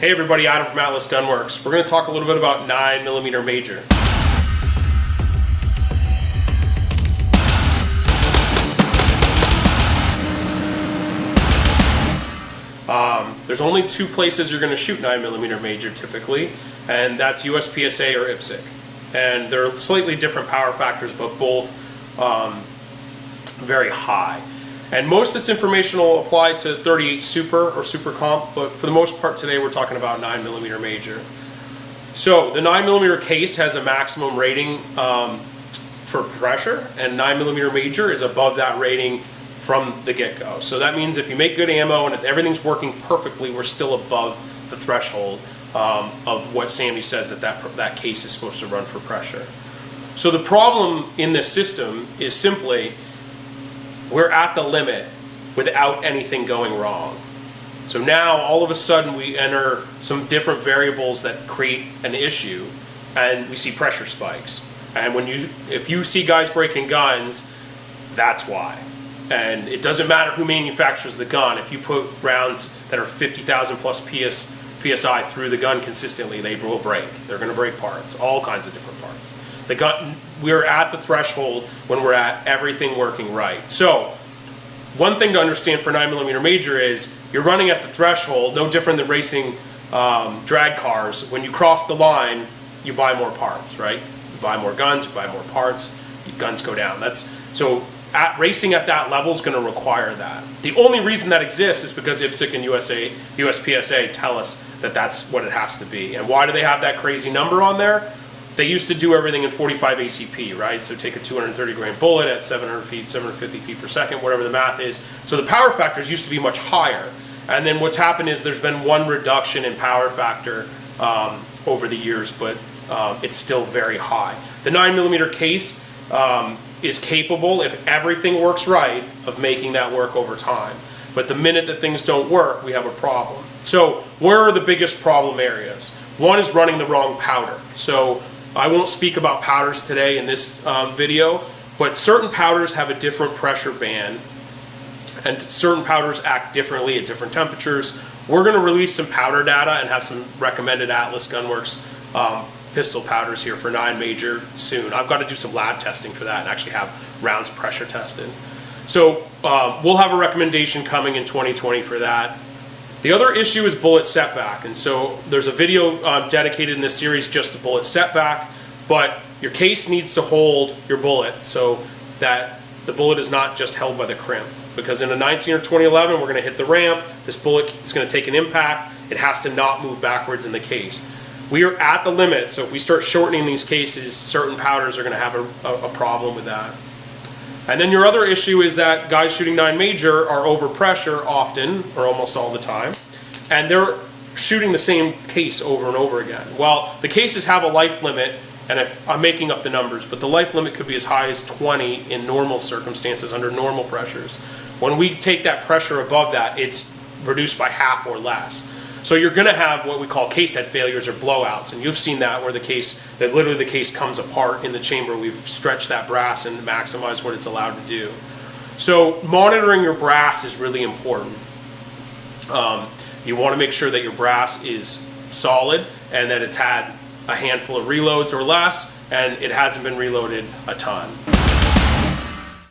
Hey everybody, Adam from Gunworks. We're going to talk a little bit about 9mm major. There's only two places you're going to shoot 9mm major typically, and that's USPSA or IPSC. And they're slightly different power factors, but both very high. And most of this information will apply to 38 Super or Super Comp, but for the most part today we're talking about 9mm major. So the 9mm case has a maximum rating for pressure, and 9mm major is above that rating from the get-go. So that means if you make good ammo and if everything's working perfectly, we're still above the threshold of what Sammy says that case is supposed to run for pressure. So the problem in this system is simply we're at the limit without anything going wrong. So now all of a sudden we enter some different variables that create an issue, and we see pressure spikes. And if you see guys breaking guns, that's why. And it doesn't matter who manufactures the gun. If you put rounds that are 50,000 plus PSI through the gun consistently, they will break. They're going to break parts, all kinds of different parts. The gun, we're at the threshold when we're at everything working right. So one thing to understand for 9mm major is you're running at the threshold, no different than racing drag cars. When you cross the line, you buy more parts, right? You buy more guns, you buy more parts, your guns go down. Racing at that level is going to require that. The only reason that exists is because IPSC and USPSA tell us that that's what it has to be. And why do they have that crazy number on there? They used to do everything in 45 ACP, right? So take a 230 grain bullet at 700 feet, 750 feet per second, whatever the math is. So the power factors used to be much higher. And then what's happened is there's been one reduction in power factor over the years, but it's still very high. The 9mm case is capable, if everything works right, of making that work over time. But the minute that things don't work, we have a problem. So where are the biggest problem areas? One is running the wrong powder. So I won't speak about powders today in this video, but certain powders have a different pressure band, and certain powders act differently at different temperatures. We're going to release some powder data and have some recommended Atlas Gunworks pistol powders here for 9 major soon. I've got to do some lab testing for that and actually have rounds pressure tested. So we'll have a recommendation coming in 2020 for that. The other issue is bullet setback, and so there's a video dedicated in this series just to bullet setback, but your case needs to hold your bullet so that the bullet is not just held by the crimp. Because in a 19 or 2011, we're going to hit the ramp, this bullet is going to take an impact, it has to not move backwards in the case. We are at the limit, so if we start shortening these cases, certain powders are going to have a problem with that. And then your other issue is that guys shooting 9 major are over pressure often, or almost all the time, and they're shooting the same case over and over again. Well, the cases have a life limit, and if I'm making up the numbers, but the life limit could be as high as 20 in normal circumstances, under normal pressures. When we take that pressure above that, it's reduced by half or less. So you're going to have what we call case head failures or blowouts, and you've seen that where literally the case comes apart in the chamber. We've stretched that brass and maximized what it's allowed to do. So monitoring your brass is really important. You want to make sure that your brass is solid and that it's had a handful of reloads or less, and it hasn't been reloaded a ton.